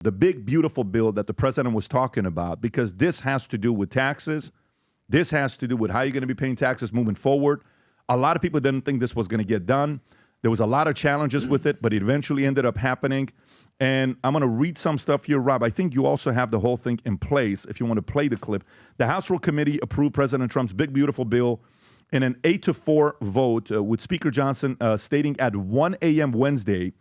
the big, beautiful bill that the president was talking about, because this has to do with taxes. This has to do with how you're going to be paying taxes moving forward. A lot of people didn't think this was going to get done. There was a lot of challenges with it, but it eventually ended up happening. And I'm going to read some stuff here, Rob. I think you also have the whole thing in place if you want to play the clip. The House Rules Committee approved President Trump's big, beautiful bill in an 8-4 vote, with Speaker Johnson stating at 1 a.m. Wednesday,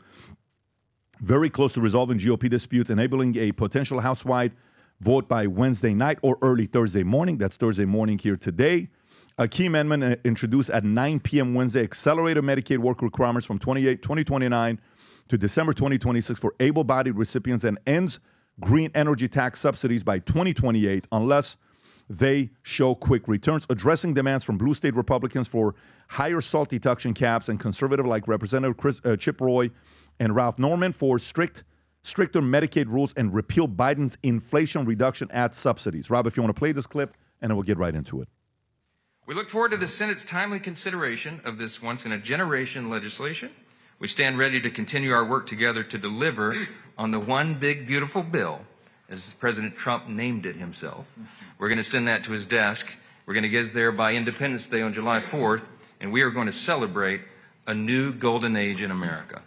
very close to resolving GOP disputes, enabling a potential House-wide vote by Wednesday night or early Thursday morning. That's Thursday morning here today. A key amendment introduced at 9 p.m. Wednesday accelerated Medicaid work requirements from 2029 to December 2026 for able-bodied recipients and ends green energy tax subsidies by 2028 unless they show quick returns, addressing demands from blue state Republicans for higher SALT deduction caps and conservative like Representative Chip Roy and Ralph Norman for stricter Medicaid rules and repeal Biden's Inflation Reduction Act subsidies. Rob, if you want to play this clip, and then we'll get right into it. We look forward to the Senate's timely consideration of this once-in-a-generation legislation. We stand ready to continue our work together to deliver on the one big, beautiful bill, as President Trump named it himself. We're going to send that to his desk. We're going to get it there by Independence Day on July 4th, and we are going to celebrate a new golden age in America.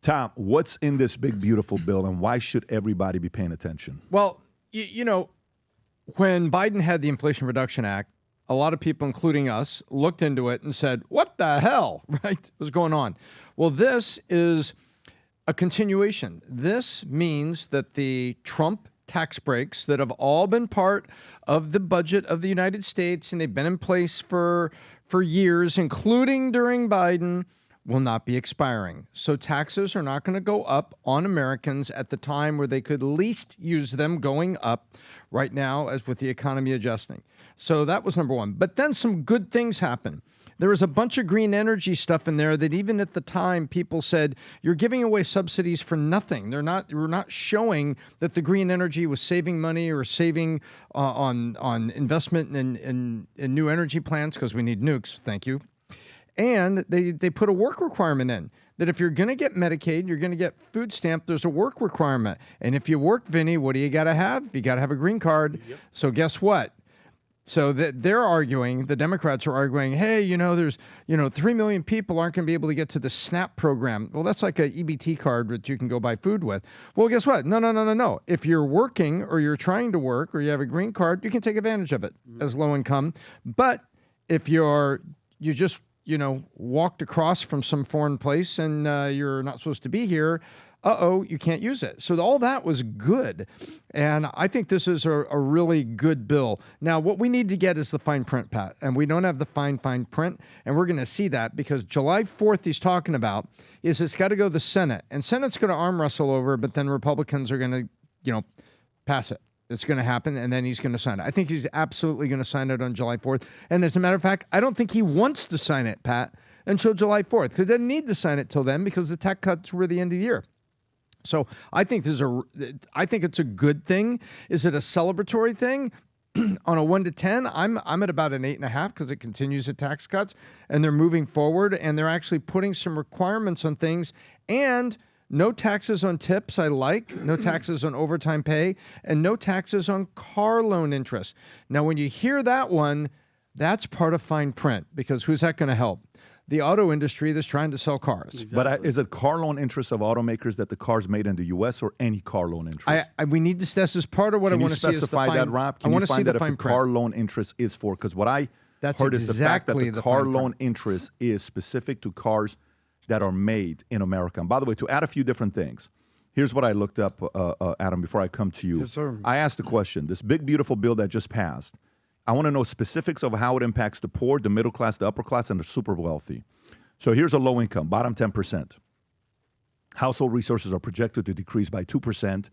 Tom, what's in this big, beautiful bill, and why should everybody be paying attention? Well, you know, when Biden had the Inflation Reduction Act, a lot of people, including us, looked into it and said, what the hell, right? What's going on? Well, this is a continuation. This means that the Trump tax breaks that have all been part of the budget of the United States, and they've been in place for years, including during Biden, will not be expiring. So taxes are not going to go up on Americans at the time where they could least use them going up right now, as with the economy adjusting. So that was number one. But then some good things happened. There was a bunch of green energy stuff in there that even at the time people said, you're giving away subsidies for nothing. We're not showing that the green energy was saving money or saving on investment in new energy plants, because we need nukes. Thank you. And they put a work requirement in that if you're going to get Medicaid, you're going to get food stamp, there's a work requirement. And if you work, Vinnie, what do you got to have? You got to have a green card. Yep. So guess what? So they're arguing, the Democrats are arguing, hey, there's 3 million people aren't going to be able to get to the SNAP program. Well, that's like an EBT card that you can go buy food with. Well, guess what? No. If you're working or you're trying to work or you have a green card, you can take advantage of it as low income. But if you just walked across from some foreign place and you're not supposed to be here, you can't use it. So all that was good. And I think this is a really good bill. Now, what we need to get is the fine print, Pat. And we don't have the fine print. And we're going to see that because July 4th he's talking about is it's got to go to the Senate. And Senate's going to arm wrestle over, but then Republicans are going to, pass it. It's going to happen, and then he's going to sign it. I think he's absolutely going to sign it on July 4th. And as a matter of fact, I don't think he wants to sign it, Pat, until July 4th, because he doesn't need to sign it till then because the tax cuts were the end of the year. So I think I think it's a good thing. Is it a celebratory thing? On a 1 to 10, I'm at about an 8.5 because it continues the tax cuts, and they're moving forward, and they're actually putting some requirements on things, and no taxes on tips, no taxes on overtime pay, and no taxes on car loan interest. Now, when you hear that one, that's part of fine print, because who's that going to help? The auto industry that's trying to sell cars. Exactly. But is it car loan interest of automakers that the car's made in the U.S. or any car loan interest? We need to. This is part of what I want to see. Can you specify that, Rob? Can you find that if the car loan interest is for? Because what I heard is the fact that the car loan interest is specific to cars that are made in America. And by the way, to add a few different things, here's what I looked up, Adam, before I come to you. Yes, sir. I asked the question, this big, beautiful bill that just passed, I want to know specifics of how it impacts the poor, the middle class, the upper class, and the super wealthy. So here's a low income, bottom 10%. Household resources are projected to decrease by 2%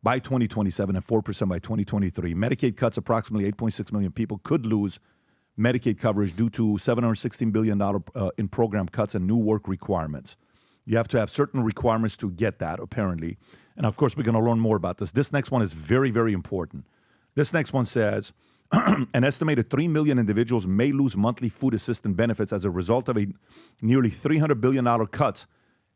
by 2027 and 4% by 2023. Medicaid cuts, approximately 8.6 million people could lose Medicaid coverage due to $716 billion in program cuts and new work requirements. You have to have certain requirements to get that, apparently. And, of course, we're going to learn more about this. This next one is very, very important. This next one says, an estimated 3 million individuals may lose monthly food assistance benefits as a result of a nearly $300 billion cuts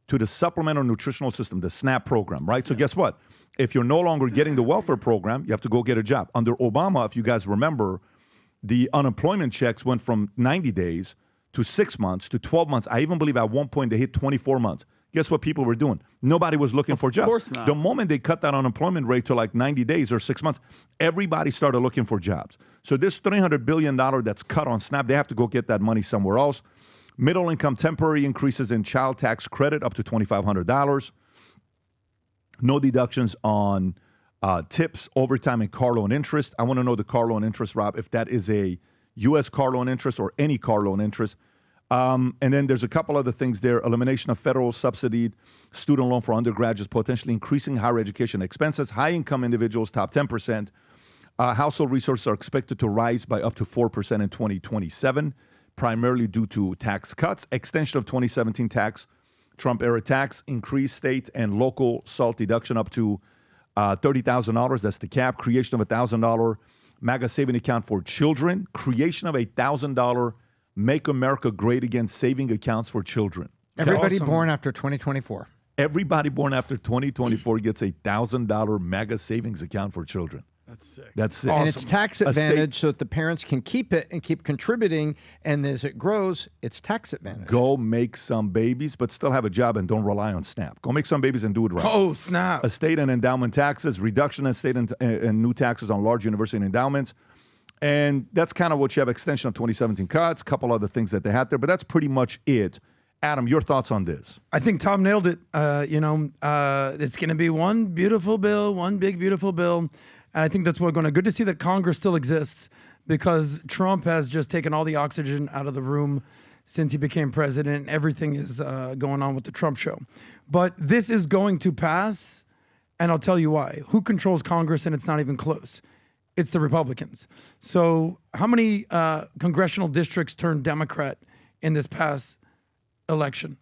to the supplemental nutritional system, the SNAP program, right? So guess what? If you're no longer getting the welfare program, you have to go get a job. Under Obama, if you guys remember, the unemployment checks went from 90 days to 6 months to 12 months. I even believe at one point they hit 24 months. Guess what people were doing? Nobody was looking for jobs. Of course not. The moment they cut that unemployment rate to like 90 days or 6 months, everybody started looking for jobs. So this $300 billion that's cut on SNAP, they have to go get that money somewhere else. Middle income temporary increases in child tax credit up to $2,500. No deductions on tips, overtime, and car loan interest. I want to know the car loan interest, Rob, if that is a U.S. car loan interest or any car loan interest. And then there's a couple other things there. Elimination of federal subsidied student loan for undergraduates, potentially increasing higher education expenses. High-income individuals, top 10%. Household resources are expected to rise by up to 4% in 2027, primarily due to tax cuts. Extension of 2017 tax, Trump-era tax. Increased state and local SALT deduction up to $30,000. That's the cap. Creation of a $1,000 MAGA saving account for children. Creation of a $1,000 Make America Great Again saving accounts for children. Everybody born after 2024. Everybody born after 2024 gets a $1,000 MAGA savings account for children. That's sick. That's sick. Awesome. And it's tax advantage so that the parents can keep it and keep contributing. And as it grows, it's tax advantage. Go make some babies, but still have a job and don't rely on SNAP. Go make some babies and do it right. Oh, snap. Estate and endowment taxes, reduction in state and new taxes on large university endowments. And that's kind of what you have, extension of 2017 cuts, a couple other things that they had there, but that's pretty much it. Adam, your thoughts on this? I think Tom nailed it. It's going to be one beautiful bill, one big beautiful bill. And I think that's what's going to, good to see that Congress still exists, because Trump has just taken all the oxygen out of the room since he became president. Everything is going on with the Trump show. But this is going to pass, and I'll tell you why. Who controls Congress, and it's not even close? It's the Republicans. So how many congressional districts turned Democrat in this past election?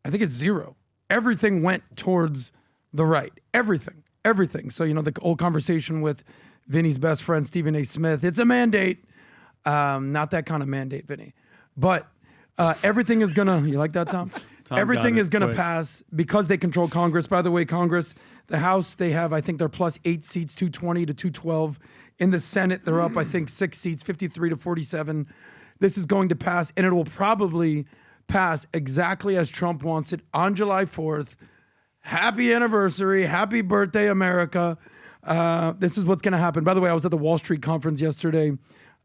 I think it's 0. Everything went towards the right. Everything. So, the old conversation with Vinnie's best friend, Stephen A. Smith, it's a mandate. Not that kind of mandate, Vinnie. But everything is going to, you like that, Tom? Everything is going to pass because they control Congress. By the way, Congress, the House, they have, I think they're plus 8 seats, 220 to 212. In the Senate, they're up, I think, 6 seats, 53 to 47. This is going to pass, and it will probably pass exactly as Trump wants it on July 4th. Happy anniversary. Happy birthday, America. This is what's going to happen. By the way, I was at the Wall Street conference yesterday,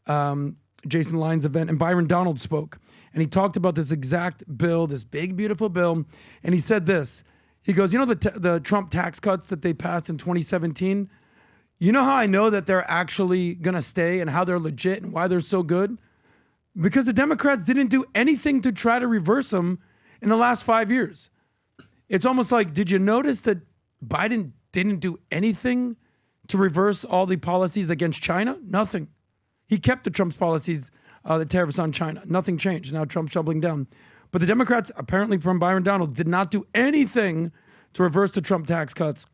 Jason Lyons event, and Byron Donald spoke. And he talked about this exact bill, this big, beautiful bill. And he said this. He goes, the Trump tax cuts that they passed in 2017? You know how I know that they're actually going to stay and how they're legit and why they're so good? Because the Democrats didn't do anything to try to reverse them in the last 5 years. It's almost like, did you notice that Biden didn't do anything to reverse all the policies against China? Nothing. He kept the Trump's policies, the tariffs on China. Nothing changed. Now Trump's doubling down. But the Democrats, apparently from Byron Donald, did not do anything to reverse the Trump tax cuts.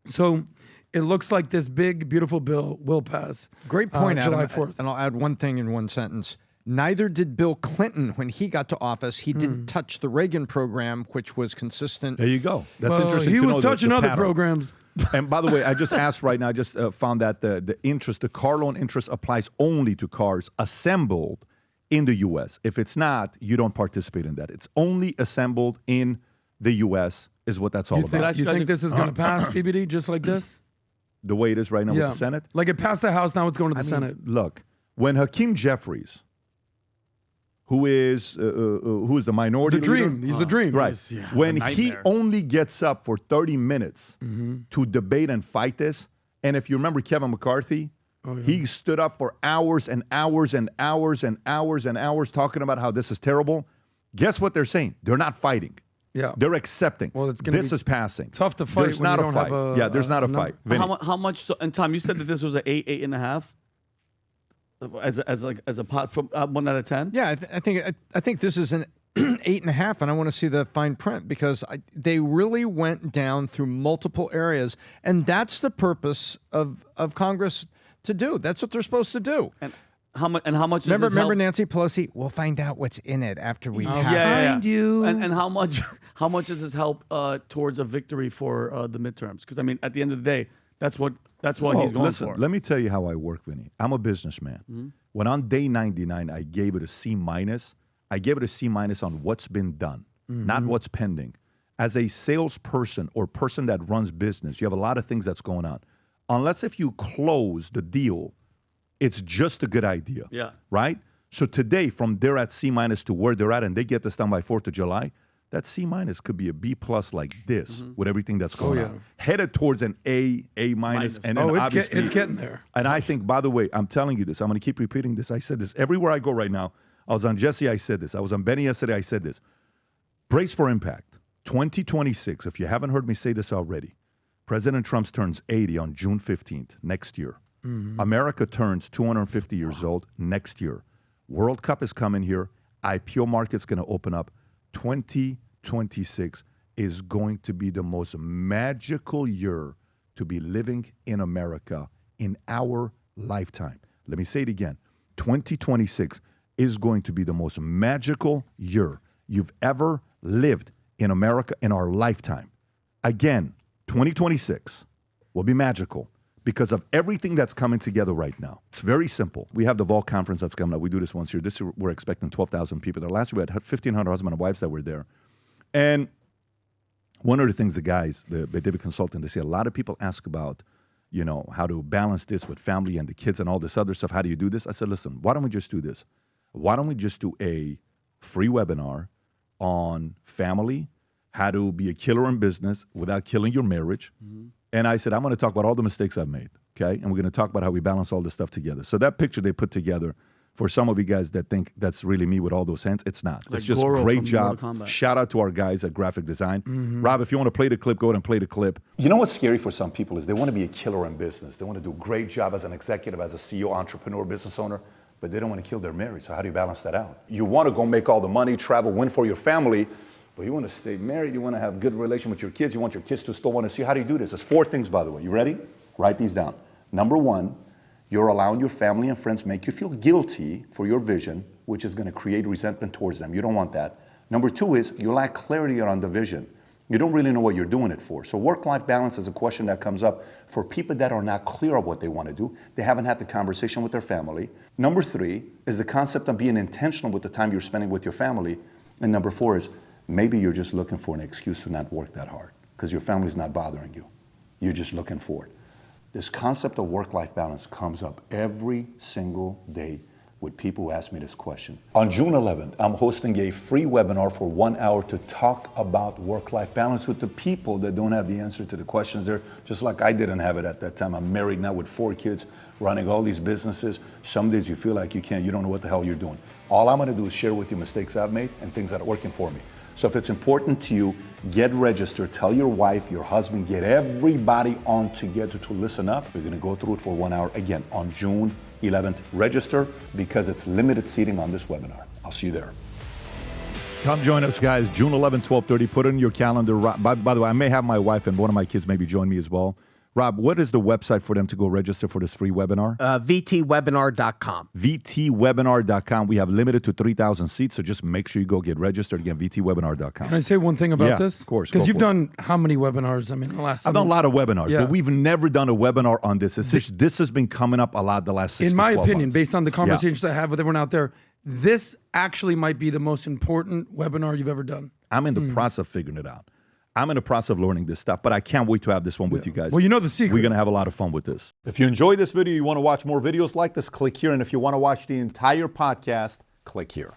So it looks like this big, beautiful bill will pass. Great point, July Adam. 4th. And I'll add one thing in one sentence. Neither did Bill Clinton when he got to office. He didn't touch the Reagan program, which was consistent. There you go. That's interesting. He to was know touching the other pattern. programs. And by the way, I just asked right now, I just found that the car loan interest applies only to cars assembled in the U.S. If it's not, you don't participate in that. It's only assembled in the U.S. is what that's all about. You think this is going to pass, PBD, just like this? The way it is right now with the Senate? Like it passed the House, now it's going to the Senate. Look, when Hakeem Jeffries, who is the minority The dream. leader? He's the dream. Right. When he only gets up for 30 minutes to debate and fight this, and if you remember Kevin McCarthy, he stood up for hours and hours and hours and hours and hours talking about how this is terrible. Guess what they're saying? They're not fighting. Yeah. They're accepting. Well, it's gonna this be is passing. tough to fight There's when not you a don't fight. have There's not a fight. Vinny. How much? So, and Tom, you said that this was an 8.5 as a pot from 1 out of 10. Yeah, I think this is an 8.5, and I want to see the fine print because they really went down through multiple areas, and that's the purpose of Congress to do. That's what they're supposed to do. How much? And how much? Remember, does this help? Nancy Pelosi? We'll find out what's in it after we pass. Find you. And how much? How much does this help towards a victory for the midterms? Because I mean, at the end of the day, that's what he's going listen, for. let me tell you how I work, Vinny. I'm a businessman. When on day 99, I gave it a C minus. I gave it a C minus on what's been done, not what's pending. As a salesperson or person that runs business, you have a lot of things that's going on. Unless if you close the deal, it's just a good idea. Yeah. Right? So today, from they're at C minus to where they're at, and they get this done by 4th of July, that C minus could be a B plus like this with everything that's going on. Headed towards an A minus, and then obviously it's getting there. And I think, by the way, I'm telling you this. I'm going to keep repeating this. I said this everywhere I go right now. I was on Jesse. I said this. I was on Benny yesterday. I said this. Brace for impact. 2026. If you haven't heard me say this already, President Trump turns 80 on June 15th next year. America turns 250 years old next year. World Cup is coming here. IPO market's going to open up. 2026 is going to be the most magical year to be living in America in our lifetime. Let me say it again. 2026 is going to be the most magical year you've ever lived in America in our lifetime. Again, 2026 will be magical because of everything that's coming together right now. It's very simple. We have the Vol Conference that's coming up. We do this once a year. This year, we're expecting 12,000 people there. Last year, we had 1,500 husbands and wives that were there. And one of the things the guys, the David consultant, they say a lot of people ask about, you know, how to balance this with family and the kids and all this other stuff. How do you do this? I said, listen, why don't we just do this? Why don't we just do a free webinar on family, how to be a killer in business without killing your marriage. And I said, I'm going to talk about all the mistakes I've made, okay? And we're going to talk about how we balance all this stuff together. So that picture they put together, for some of you guys that think that's really me with all those hands, it's not. Like it's just Goro great from job. Mortal Kombat. Shout out to our guys at Graphic Design. Rob, if you want to play the clip, go ahead and play the clip. You know what's scary for some people is they want to be a killer in business. They want to do a great job as an executive, as a CEO, entrepreneur, business owner, but they don't want to kill their marriage. So how do you balance that out? You want to go make all the money, travel, win for your family, but you want to stay married. You want to have good relation with your kids. You want your kids to still want to see. How do you do this? There's 4 things, by the way. You ready? Write these down. Number 1, you're allowing your family and friends make you feel guilty for your vision, which is going to create resentment towards them. You don't want that. Number 2 is you lack clarity on the vision. You don't really know what you're doing it for. So work-life balance is a question that comes up for people that are not clear of what they want to do. They haven't had the conversation with their family. Number 3 is the concept of being intentional with the time you're spending with your family. And number 4 is maybe you're just looking for an excuse to not work that hard because your family's not bothering you. You're just looking for it. This concept of work-life balance comes up every single day with people who ask me this question. On June 11th, I'm hosting a free webinar for 1 hour to talk about work-life balance with the people that don't have the answer to the questions there, just like I didn't have it at that time. I'm married now with 4 kids, running all these businesses. Some days you feel like you don't know what the hell you're doing. All I'm gonna do is share with you mistakes I've made and things that are working for me. So if it's important to you, get registered, tell your wife, your husband, get everybody on together to listen up. We're gonna go through it for 1 hour again on June 11th. Register because it's limited seating on this webinar. I'll see you there. Come join us, guys. June 11th, 12:30. Put it in your calendar. By the way, I may have my wife and one of my kids maybe join me as well. Rob, what is the website for them to go register for this free webinar? VTwebinar.com. VTwebinar.com. We have limited to 3,000 seats, so just make sure you go get registered. Again, VTwebinar.com. Can I say one thing about this? Of course. Because you've done how many webinars? I mean, the last. I've done a lot of webinars, Yeah. but we've never done a webinar on this. This has been coming up a lot the last 6 In to my 12 opinion, months. based on the conversations I have with everyone out there, this actually might be the most important webinar you've ever done. I'm in the process of figuring it out. I'm in the process of learning this stuff, but I can't wait to have this one with you guys. Well, you know the secret. We're going to have a lot of fun with this. If you enjoyed this video, you want to watch more videos like this, click here. And if you want to watch the entire podcast, click here.